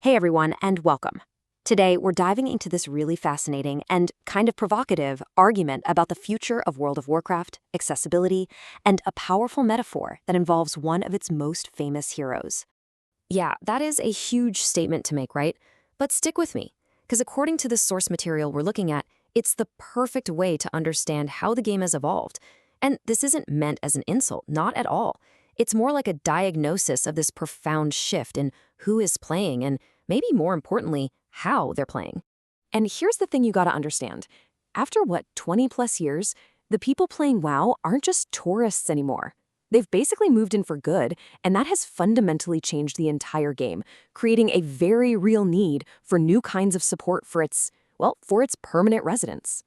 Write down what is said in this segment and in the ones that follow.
Hey everyone, and welcome. Today, we're diving into this really fascinating and kind of provocative argument about the future of World of Warcraft, accessibility, and a powerful metaphor that involves one of its most famous heroes. Yeah, that is a huge statement to make, right? But stick with me, because according to the source material we're looking at, it's the perfect way to understand how the game has evolved. And this isn't meant as an insult, not at all. It's more like a diagnosis of this profound shift in who is playing and, maybe more importantly, how they're playing. And here's the thing you gotta understand. After 20 plus years, the people playing WoW aren't just tourists anymore. They've basically moved in for good, and that has fundamentally changed the entire game, creating a very real need for new kinds of support for its permanent residents.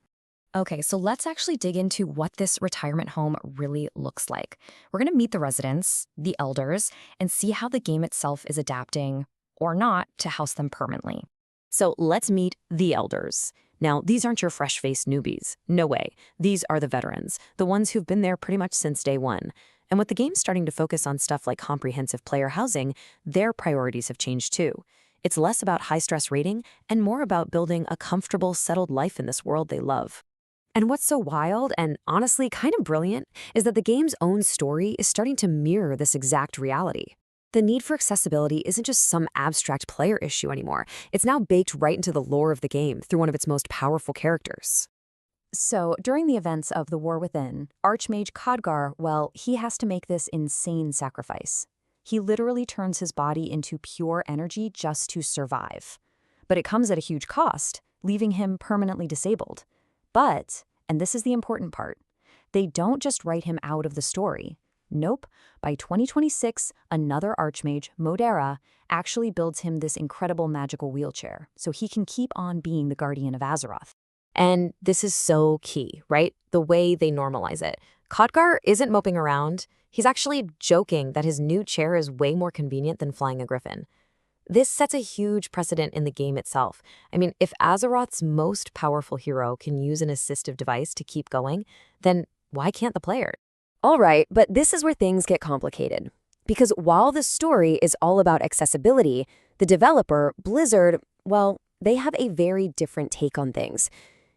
Okay, so let's actually dig into what this retirement home really looks like. We're going to meet the residents, the elders, and see how the game itself is adapting, or not, to house them permanently. So let's meet the elders. Now, these aren't your fresh-faced newbies. No way. These are the veterans, the ones who've been there pretty much since day one. And with the game starting to focus on stuff like comprehensive player housing, their priorities have changed too. It's less about high-stress rating and more about building a comfortable, settled life in this world they love. And what's so wild and honestly kind of brilliant is that the game's own story is starting to mirror this exact reality. The need for accessibility isn't just some abstract player issue anymore. It's now baked right into the lore of the game through one of its most powerful characters. So, during the events of the War Within, Archmage Khadgar, he has to make this insane sacrifice. He literally turns his body into pure energy just to survive. But it comes at a huge cost, leaving him permanently disabled. But, and this is the important part, they don't just write him out of the story. Nope, by 2026, another Archmage, Modera, actually builds him this incredible magical wheelchair, so he can keep on being the Guardian of Azeroth. And this is so key, right? The way they normalize it. Khadgar isn't moping around. He's actually joking that his new chair is way more convenient than flying a griffin. This sets a huge precedent in the game itself. I mean, if Azeroth's most powerful hero can use an assistive device to keep going, then why can't the player? All right, but this is where things get complicated. Because while the story is all about accessibility, the developer, Blizzard, they have a very different take on things.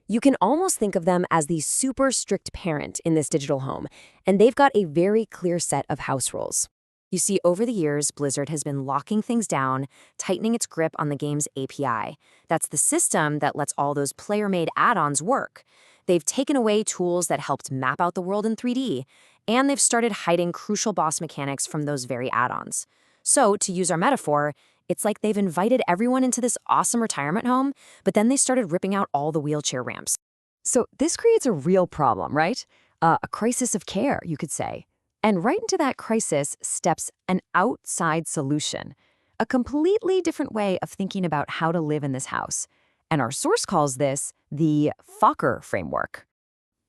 You can almost think of them as the super strict parent in this digital home, and they've got a very clear set of house rules. You see, over the years, Blizzard has been locking things down, tightening its grip on the game's API. That's the system that lets all those player-made add-ons work. They've taken away tools that helped map out the world in 3D, and they've started hiding crucial boss mechanics from those very add-ons. So, to use our metaphor, it's like they've invited everyone into this awesome retirement home, but then they started ripping out all the wheelchair ramps. So this creates a real problem, right? A crisis of care, you could say. And right into that crisis steps an outside solution, a completely different way of thinking about how to live in this house. And our source calls this the Fokker framework.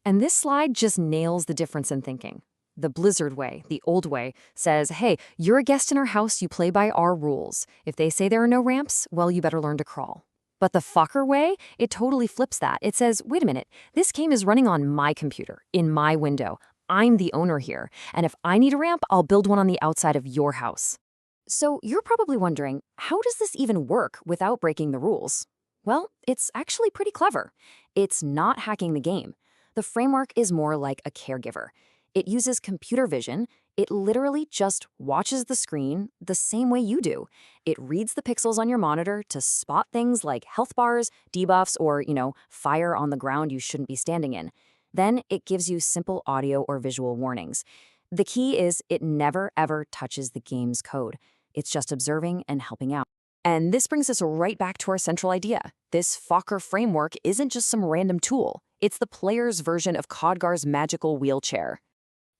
And this slide just nails the difference in thinking. The Blizzard way, the old way, says, hey, you're a guest in our house, you play by our rules. If they say there are no ramps, well, you better learn to crawl. But the Fokker way, it totally flips that. It says, wait a minute, this game is running on my computer, in my window. I'm the owner here, and if I need a ramp, I'll build one on the outside of your house. So you're probably wondering, how does this even work without breaking the rules? Well, it's actually pretty clever. It's not hacking the game. The framework is more like a caregiver. It uses computer vision. It literally just watches the screen the same way you do. It reads the pixels on your monitor to spot things like health bars, debuffs, or, fire on the ground you shouldn't be standing in. Then it gives you simple audio or visual warnings. The key is it never, ever touches the game's code. It's just observing and helping out. And this brings us right back to our central idea. This Fokker framework isn't just some random tool. It's the player's version of Khadgar's magical wheelchair.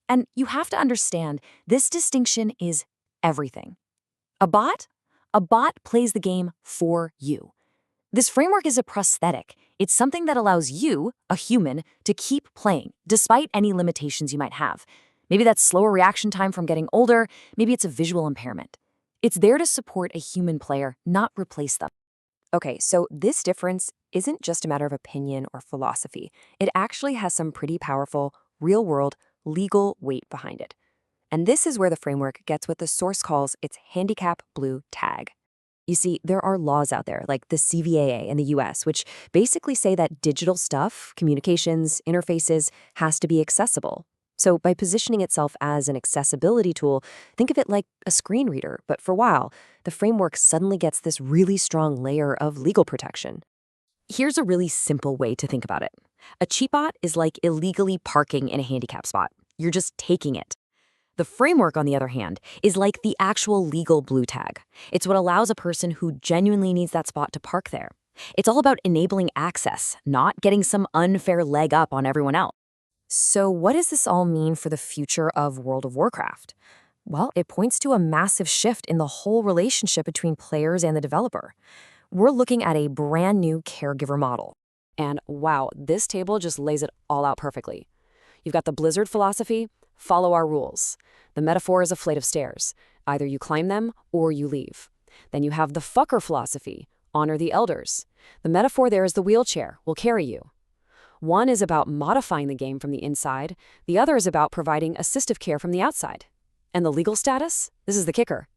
And you have to understand, this distinction is everything. A bot? A bot plays the game for you. This framework is a prosthetic. It's something that allows you, a human, to keep playing, despite any limitations you might have. Maybe that's slower reaction time from getting older, maybe it's a visual impairment. It's there to support a human player, not replace them. Okay, so this difference isn't just a matter of opinion or philosophy. It actually has some pretty powerful, real-world, legal weight behind it. And this is where the framework gets what the source calls its handicap blue tag. You see, there are laws out there, like the CVAA in the US, which basically say that digital stuff, communications, interfaces, has to be accessible. So, by positioning itself as an accessibility tool, think of it like a screen reader, but for a while, the framework suddenly gets this really strong layer of legal protection. Here's a really simple way to think about it. A cheapbot is like illegally parking in a handicap spot. You're just taking it. The framework, on the other hand, is like the actual legal blue tag. It's what allows a person who genuinely needs that spot to park there. It's all about enabling access, not getting some unfair leg up on everyone else. So, what does this all mean for the future of World of Warcraft? Well, it points to a massive shift in the whole relationship between players and the developer. We're looking at a brand new caregiver model. And wow, this table just lays it all out perfectly. You've got the Blizzard philosophy, follow our rules. The metaphor is a flight of stairs. Either you climb them or you leave. Then you have the fucker philosophy, honor the elders. The metaphor there is the wheelchair, will carry you. One is about modifying the game from the inside, the other is about providing assistive care from the outside. And the legal status? This is the kicker.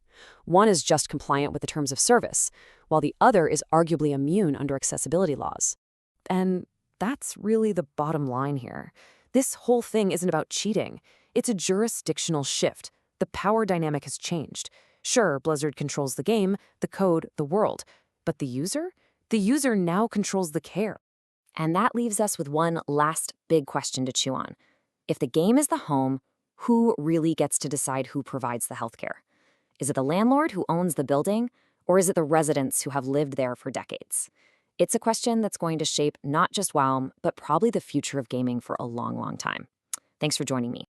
One is just compliant with the terms of service, while the other is arguably immune under accessibility laws. And that's really the bottom line here. This whole thing isn't about cheating. It's a jurisdictional shift. The power dynamic has changed. Sure, Blizzard controls the game, the code, the world. But the user? The user now controls the care. And that leaves us with one last big question to chew on. If the game is the home, who really gets to decide who provides the healthcare? Is it the landlord who owns the building, or is it the residents who have lived there for decades? It's a question that's going to shape not just WoW, but probably the future of gaming for a long, long time. Thanks for joining me.